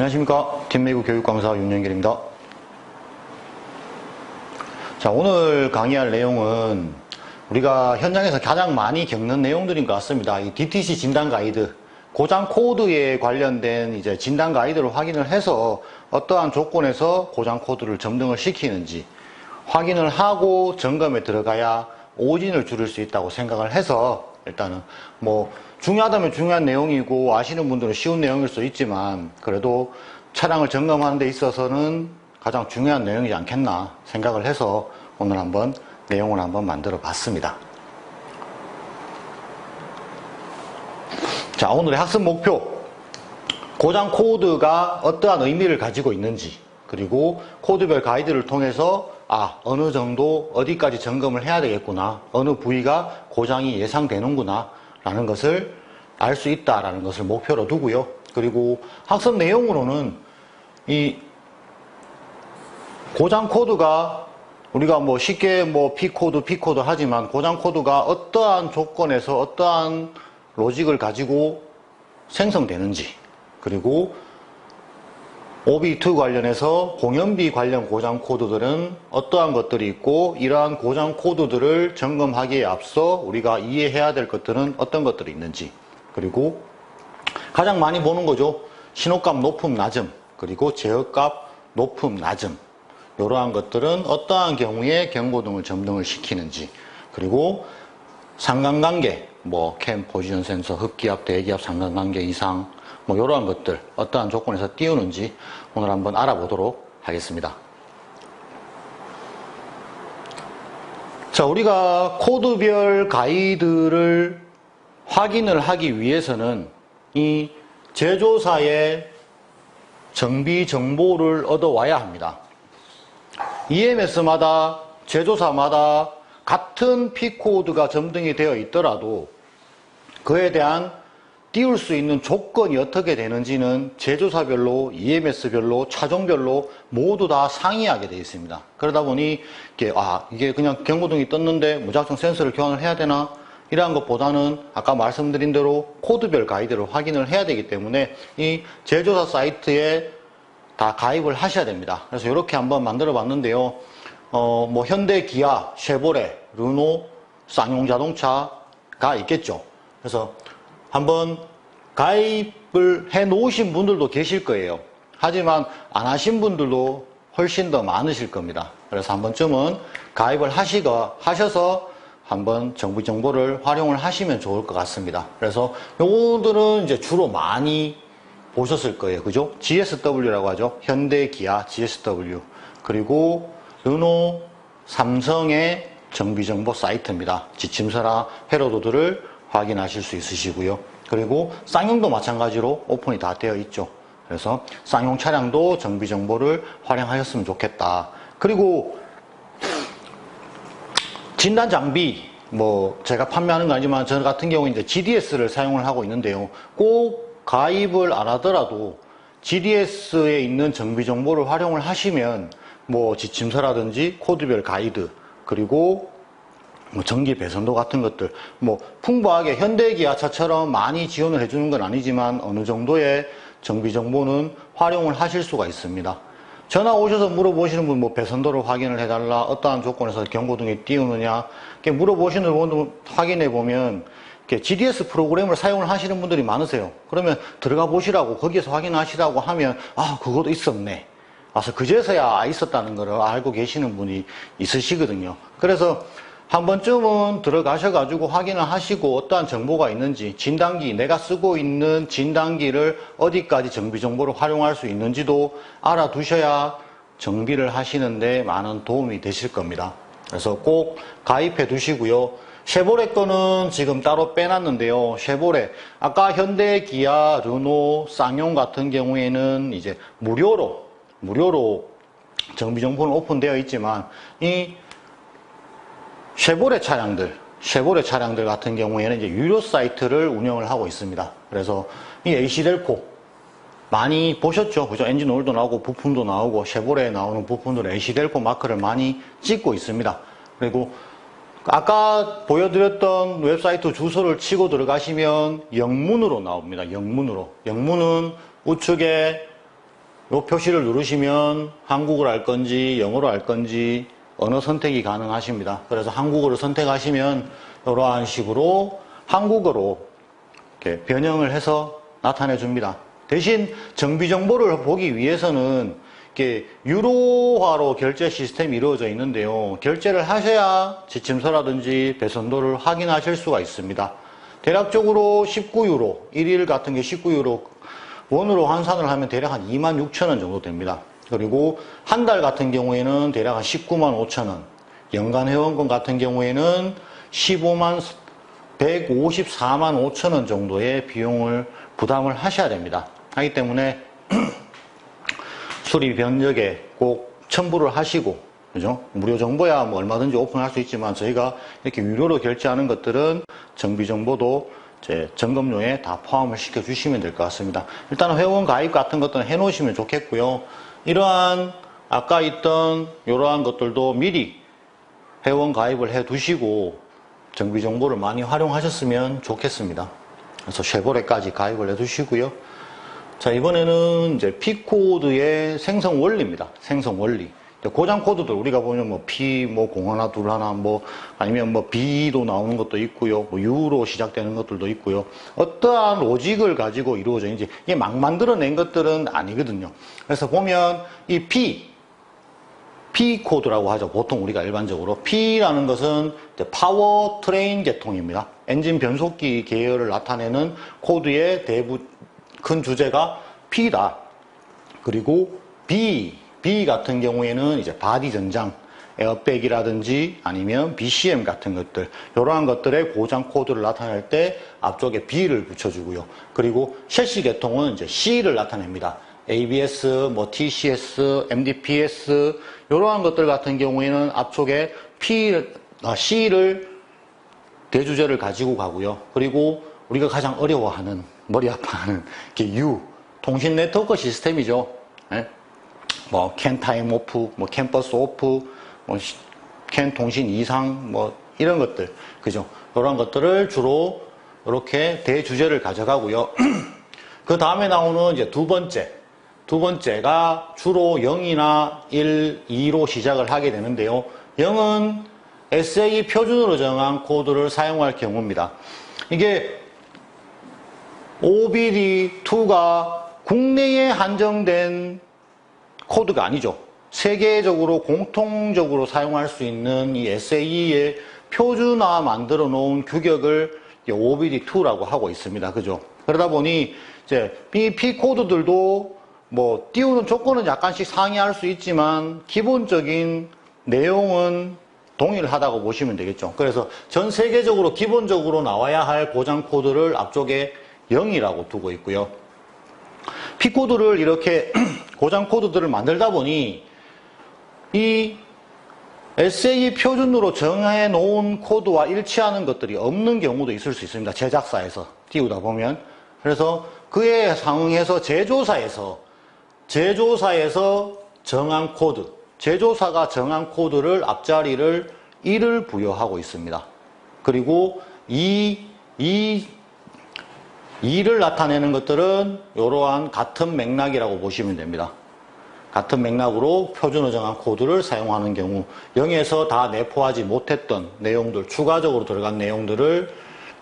안녕하십니까. 팀메이크 교육강사 윤영길입니다. 자, 오늘 강의할 내용은 우리가 현장에서 가장 많이 겪는 내용들인 것 같습니다. 이 DTC 진단 가이드, 고장 코드에 관련된 이제 진단 가이드를 확인을 해서 어떠한 조건에서 고장 코드를 점등을 시키는지 확인을 하고 점검에 들어가야 오진을 줄일 수 있다고 생각을 해서 일단은 뭐 중요하다면 중요한 내용이고 아시는 분들은 쉬운 내용일 수 있지만 그래도 차량을 점검하는 데 있어서는 가장 중요한 내용이지 않겠나 생각을 해서 오늘 한번 내용을 한번 만들어 봤습니다. 자, 오늘의 학습 목표, 고장 코드가 어떠한 의미를 가지고 있는지, 그리고 코드별 가이드를 통해서 어느 정도 어디까지 점검을 해야 되겠구나, 어느 부위가 고장이 예상되는구나 라는 것을 알 수 있다라는 것을 목표로 두고요. 그리고 학습 내용으로는 이 고장 코드가 우리가 뭐 쉽게 뭐 P코드 하지만 고장 코드가 어떠한 조건에서 어떠한 로직을 가지고 생성되는지, 그리고 OB2 관련해서 공연비 관련 고장 코드들은 어떠한 것들이 있고 이러한 고장 코드들을 점검하기에 앞서 우리가 이해해야 될 것들은 어떤 것들이 있는지, 그리고 가장 많이 보는 거죠. 신호값 높음 낮음, 그리고 제어값 높음 낮음, 이러한 것들은 어떠한 경우에 경고등을 점등을 시키는지, 그리고 상관관계, 뭐 캠 포지션 센서, 흡기압, 대기압 상관관계 이상, 뭐 이러한 것들 어떠한 조건에서 띄우는지 오늘 한번 알아보도록 하겠습니다. 자, 우리가 코드별 가이드를 확인을 하기 위해서는 이 제조사의 정비 정보를 얻어와야 합니다. EMS마다 제조사마다 같은 P코드가 점등이 되어 있더라도 그에 대한 띄울 수 있는 조건이 어떻게 되는지는 제조사별로, EMS별로, 차종별로 모두 다 상이하게 되어 있습니다. 그러다 보니 이게 그냥 경고등이 떴는데 무작정 센서를 교환을 해야 되나? 이러한 것보다는 아까 말씀드린 대로 코드별 가이드를 확인을 해야 되기 때문에 이 제조사 사이트에 다 가입을 하셔야 됩니다. 그래서 이렇게 한번 만들어 봤는데요. 뭐 현대, 기아, 쉐보레, 르노, 쌍용 자동차가 있겠죠. 그래서 한번 가입을 해 놓으신 분들도 계실 거예요. 하지만 안 하신 분들도 훨씬 더 많으실 겁니다. 그래서 한 번쯤은 가입을 하셔서 한번 정비 정보를 활용을 하시면 좋을 것 같습니다. 그래서 요거들은 이제 주로 많이 보셨을 거예요. 그죠? GSW라고 하죠. 현대, 기아, GSW. 그리고 르노, 삼성의 정비정보 사이트입니다. 지침서나 회로도들을 확인하실 수 있으시고요. 그리고 쌍용도 마찬가지로 오픈이 다 되어 있죠. 그래서 쌍용 차량도 정비정보를 활용하셨으면 좋겠다. 그리고 진단 장비, 뭐 제가 판매하는 건 아니지만 저 같은 경우는 이제 GDS를 사용을 하고 있는데요. 꼭 가입을 안 하더라도 GDS에 있는 정비 정보를 활용을 하시면 뭐 지침서라든지 코드별 가이드, 그리고 뭐 전기 배선도 같은 것들 뭐 풍부하게 현대기아차처럼 많이 지원을 해주는 건 아니지만 어느 정도의 정비 정보는 활용을 하실 수가 있습니다. 전화 오셔서 물어보시는 분, 뭐 배선도를 확인을 해달라, 어떠한 조건에서 경고등이 띄우느냐, 이렇게 물어보시는 분들 확인해 보면 GDS 프로그램을 사용을 하시는 분들이 많으세요. 그러면 들어가 보시라고, 거기에서 확인하시라고 하면 그것도 있었네, 와서 그제서야 있었다는 걸 알고 계시는 분이 있으시거든요. 그래서 한 번쯤은 들어가셔가지고 확인을 하시고 어떠한 정보가 있는지, 진단기, 내가 쓰고 있는 진단기를 어디까지 정비 정보를 활용할 수 있는지도 알아두셔야 정비를 하시는데 많은 도움이 되실 겁니다. 그래서 꼭 가입해 두시고요. 쉐보레 거는 지금 따로 빼놨는데요. 쉐보레, 아까 현대, 기아, 르노, 쌍용 같은 경우에는 이제 무료로 정비 정보는 오픈되어 있지만 이 쉐보레 차량들 같은 경우에는 이제 유료 사이트를 운영을 하고 있습니다. 그래서 이 AC델코 많이 보셨죠? 그죠? 엔진 오일도 나오고 부품도 나오고 쉐보레에 나오는 부품들 AC델코 마크를 많이 찍고 있습니다. 그리고 아까 보여드렸던 웹사이트 주소를 치고 들어가시면 영문으로 나옵니다. 영문은 우측에 이 표시를 누르시면 한국어로 할 건지 영어로 할 건지 언어 선택이 가능하십니다. 그래서 한국어를 선택하시면 이러한 식으로 한국어로 이렇게 변형을 해서 나타내 줍니다. 대신 정비 정보를 보기 위해서는 이렇게 유로화로 결제 시스템이 이루어져 있는데요. 결제를 하셔야 지침서라든지 배선도를 확인하실 수가 있습니다. 대략적으로 19유로, 1일 같은 게 19유로, 원으로 환산을 하면 대략 한 26,000원 정도 됩니다. 그리고 한 달 같은 경우에는 대략 한 19만 5천원, 연간 회원권 같은 경우에는 154만 5천원 정도의 비용을 부담을 하셔야 됩니다. 하기 때문에 수리 변적에 꼭 첨부를 하시고, 그죠? 무료 정보야 뭐 얼마든지 오픈할 수 있지만 저희가 이렇게 유료로 결제하는 것들은 정비 정보도 제 점검료에 다 포함을 시켜 주시면 될 것 같습니다. 일단 회원 가입 같은 것들은 해 놓으시면 좋겠고요. 이러한 아까 있던 이러한 것들도 미리 회원 가입을 해 두시고 정비 정보를 많이 활용하셨으면 좋겠습니다. 그래서 쉐보레까지 가입을 해 두시고요. 자, 이번에는 이제 P코드의 생성 원리입니다. 생성 원리. 고장 코드들 우리가 보면 뭐 P, 뭐 01, 21, 뭐 아니면 뭐 B도 나오는 것도 있고요. 뭐 U로 시작되는 것들도 있고요. 어떠한 로직을 가지고 이루어져있는지 이게 막 만들어낸 것들은 아니거든요. 그래서 보면 이 P 코드라고 하죠. 보통 우리가 일반적으로 P라는 것은 파워 트레인 계통입니다. 엔진 변속기 계열을 나타내는 코드의 큰 주제가 P다. 그리고 B 같은 경우에는 이제 바디 전장, 에어백이라든지 아니면 BCM 같은 것들, 이러한 것들의 고장 코드를 나타낼 때 앞쪽에 B를 붙여주고요. 그리고 셰시 계통은 이제 C를 나타냅니다. ABS, 뭐 TCS, MDPS 이러한 것들 같은 경우에는 앞쪽에 C를 대주제를 가지고 가고요. 그리고 우리가 가장 어려워하는, 머리 아파하는 U, 통신 네트워크 시스템이죠. 네? 뭐 캔 타임 오프, 뭐 캠퍼스 오프, 뭐 캔 통신 이상, 뭐 이런 것들, 그죠? 이런 것들을 주로 이렇게 대주제를 가져가고요. 그 다음에 나오는 이제 두 번째가 주로 0이나 1, 2로 시작을 하게 되는데요. 0은 SA 표준으로 정한 코드를 사용할 경우입니다. 이게 OBD2가 국내에 한정된 코드가 아니죠. 세계적으로 공통적으로 사용할 수 있는 이 SAE의 표준화 만들어 놓은 규격을 OBD2라고 하고 있습니다. 그죠? 그러다 보니 이제 P 코드들도 뭐 띄우는 조건은 약간씩 상이할 수 있지만 기본적인 내용은 동일하다고 보시면 되겠죠. 그래서 전 세계적으로 기본적으로 나와야 할 고장 코드를 앞쪽에 0이라고 두고 있고요. P코드를 이렇게 고장 코드들을 만들다 보니 이 SA 표준으로 정해 놓은 코드와 일치하는 것들이 없는 경우도 있을 수 있습니다. 제작사에서 띄우다 보면. 그래서 그에 상응해서 제조사에서 정한 코드, 제조사가 정한 코드를 앞자리를 1을 부여하고 있습니다. 그리고 2를 나타내는 것들은 이러한 같은 맥락이라고 보시면 됩니다. 같은 맥락으로 표준어 정한 코드를 사용하는 경우 0에서 다 내포하지 못했던 내용들, 추가적으로 들어간 내용들을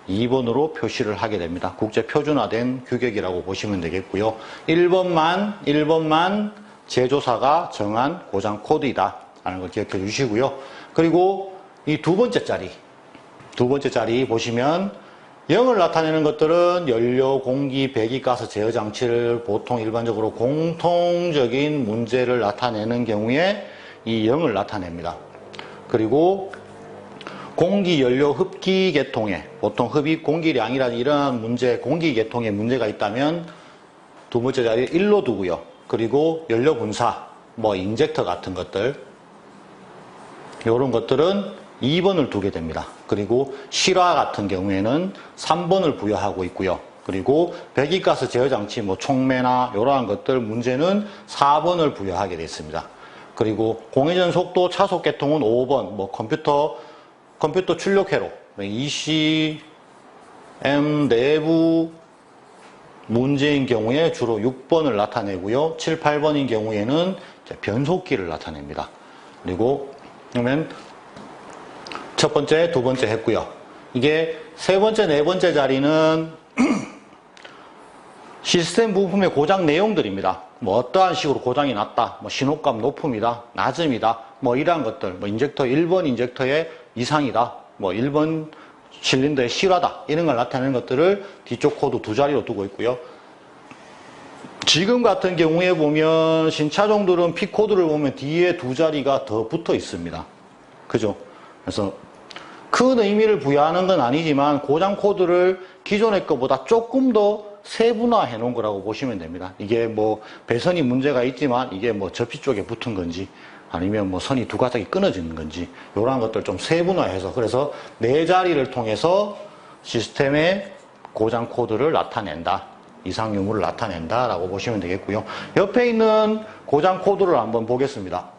2번으로 표시를 하게 됩니다. 국제 표준화된 규격이라고 보시면 되겠고요. 1번만 제조사가 정한 고장 코드이다 라는 걸 기억해 주시고요. 그리고 이 두 번째 자리 보시면 0을 나타내는 것들은 연료, 공기, 배기가스 제어 장치를 보통 일반적으로 공통적인 문제를 나타내는 경우에 이 0을 나타냅니다. 그리고 공기, 연료, 흡기 계통에 보통 흡입 공기량이라는 이러한 문제, 공기 계통에 문제가 있다면 두 번째 자리에 1로 두고요. 그리고 연료 분사, 뭐 인젝터 같은 것들 이런 것들은 2번을 두게 됩니다. 그리고 실화 같은 경우에는 3번을 부여하고 있고요. 그리고 배기가스 제어장치, 뭐 촉매나 이러한 것들 문제는 4번을 부여하게 되어 있습니다. 그리고 공회전 속도, 차속 계통은 5번, 뭐 컴퓨터 출력 회로, ECM 내부 문제인 경우에 주로 6번을 나타내고요. 7, 8번인 경우에는 변속기를 나타냅니다. 그리고 그러면 첫 번째, 두 번째 했고요. 이게 세 번째, 네 번째 자리는 시스템 부품의 고장 내용들입니다. 뭐 어떠한 식으로 고장이 났다, 뭐 신호값 높음이다, 낮음이다, 뭐 이러한 것들, 뭐 인젝터 1번 인젝터의 이상이다, 뭐 1번 실린더의 실화다, 이런 걸 나타내는 것들을 뒤쪽 코드 두 자리로 두고 있고요. 지금 같은 경우에 보면 신차종들은 P 코드를 보면 뒤에 두 자리가 더 붙어 있습니다. 그죠? 그래서 큰 의미를 부여하는 건 아니지만 고장 코드를 기존의 것보다 조금 더 세분화해 놓은 거라고 보시면 됩니다. 이게 뭐 배선이 문제가 있지만 이게 뭐 접시 쪽에 붙은 건지 아니면 뭐 선이 두 가닥이 끊어지는 건지 이러한 것들 좀 세분화해서 그래서 네 자리를 통해서 시스템의 고장 코드를 나타낸다. 이상 유무를 나타낸다 라고 보시면 되겠고요. 옆에 있는 고장 코드를 한번 보겠습니다.